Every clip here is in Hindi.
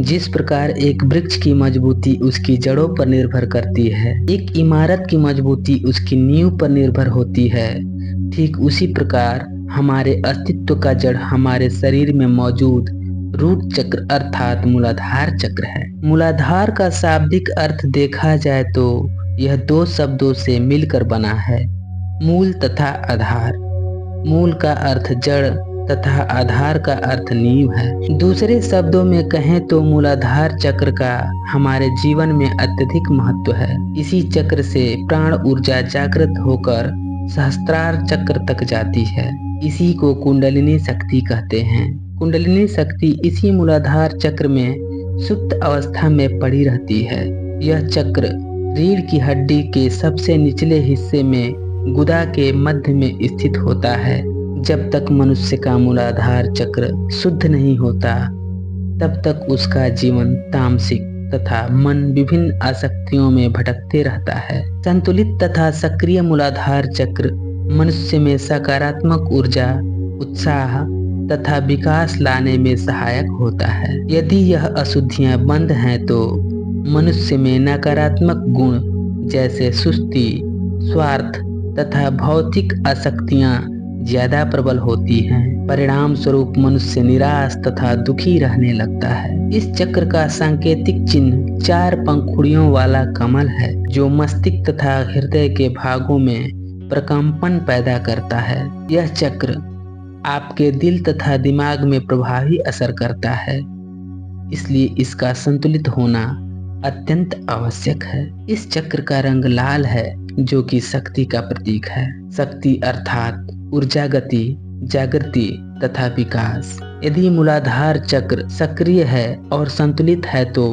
जिस प्रकार एक वृक्ष की मजबूती उसकी जड़ों पर निर्भर करती है, एक इमारत की मजबूती उसकी नींव पर निर्भर होती है, ठीक उसी प्रकार हमारे अस्तित्व का जड़ हमारे शरीर में मौजूद रूट चक्र अर्थात मूलाधार चक्र है। मूलाधार का शाब्दिक अर्थ देखा जाए तो यह दो शब्दों से मिलकर बना है, मूल तथा आधार। मूल का अर्थ जड़ तथा आधार का अर्थ नींव है। दूसरे शब्दों में कहें तो मूलाधार चक्र का हमारे जीवन में अत्यधिक महत्व है। इसी चक्र से प्राण ऊर्जा जागृत होकर सहस्त्रार चक्र तक जाती है। इसी को कुंडलिनी शक्ति कहते हैं। कुंडलिनी शक्ति इसी मूलाधार चक्र में सुप्त अवस्था में पड़ी रहती है। यह चक्र रीढ़ की हड्डी के सबसे निचले हिस्से में गुदा के मध्य में स्थित होता है। जब तक मनुष्य का मूलाधार चक्र शुद्ध नहीं होता तब तक उसका जीवन तामसिक तथा मन विभिन्न आसक्तियों में भटकते रहता है। संतुलित तथा सक्रिय मूलाधार चक्र मनुष्य में सकारात्मक ऊर्जा, उत्साह तथा विकास लाने में सहायक होता है। यदि यह अशुद्धियां बंद हैं तो मनुष्य में नकारात्मक गुण जैसे सुस्ती, स्वार्थ तथा भौतिक आसक्तियां ज्यादा प्रबल होती हैं। परिणाम स्वरूप मनुष्य निराश तथा दुखी रहने लगता है। इस चक्र का सांकेतिक चिन्ह 4 पंखुड़ियों वाला कमल है, जो मस्तिष्क तथा हृदय के भागों में प्रकंपन पैदा करता है। यह चक्र आपके दिल तथा दिमाग में प्रभावी असर करता है, इसलिए इसका संतुलित होना अत्यंत आवश्यक है। इस चक्र का रंग लाल है, जो कि शक्ति का प्रतीक है। शक्ति अर्थात ऊर्जा, गति, जागृति तथा विकास। यदि मूलाधार चक्र सक्रिय है और संतुलित है तो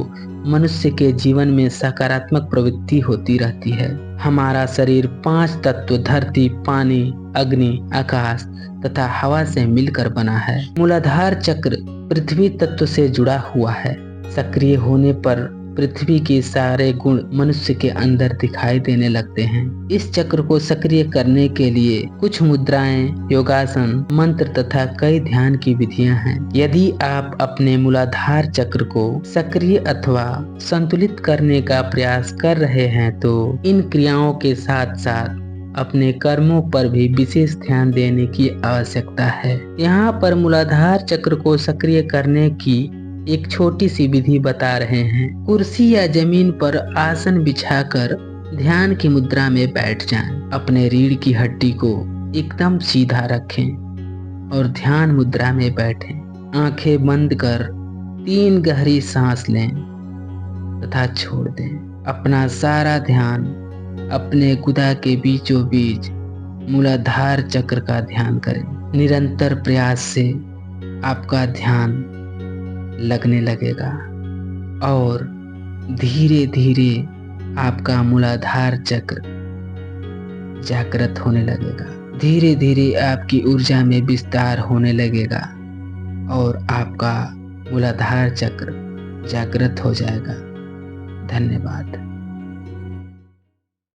मनुष्य के जीवन में सकारात्मक प्रवृत्ति होती रहती है। हमारा शरीर 5 तत्व धरती, पानी, अग्नि, आकाश तथा हवा से मिलकर बना है। मूलाधार चक्र पृथ्वी तत्व से जुड़ा हुआ है। सक्रिय होने पर पृथ्वी के सारे गुण मनुष्य के अंदर दिखाई देने लगते हैं। इस चक्र को सक्रिय करने के लिए कुछ मुद्राएं, योगासन, मंत्र तथा कई ध्यान की विधियां हैं। यदि आप अपने मूलाधार चक्र को सक्रिय अथवा संतुलित करने का प्रयास कर रहे हैं तो इन क्रियाओं के साथ साथ अपने कर्मों पर भी विशेष ध्यान देने की आवश्यकता है। यहाँ पर मूलाधार चक्र को सक्रिय करने की एक छोटी सी विधि बता रहे हैं। कुर्सी या जमीन पर आसन बिछाकर ध्यान की मुद्रा में बैठ जाएं। अपने रीढ़ की हड्डी को एकदम सीधा रखें और ध्यान मुद्रा में बैठें। आंखें बंद कर 3 गहरी सांस लें तथा छोड़ दें। अपना सारा ध्यान अपने गुदा के बीचों बीच मूलाधार चक्र का ध्यान करें। निरंतर प्रयास से आपका ध्यान लगने लगेगा और धीरे धीरे आपका मूलाधार चक्र जागृत होने लगेगा। धीरे धीरे आपकी ऊर्जा में विस्तार होने लगेगा और आपका मूलाधार चक्र जागृत हो जाएगा। धन्यवाद।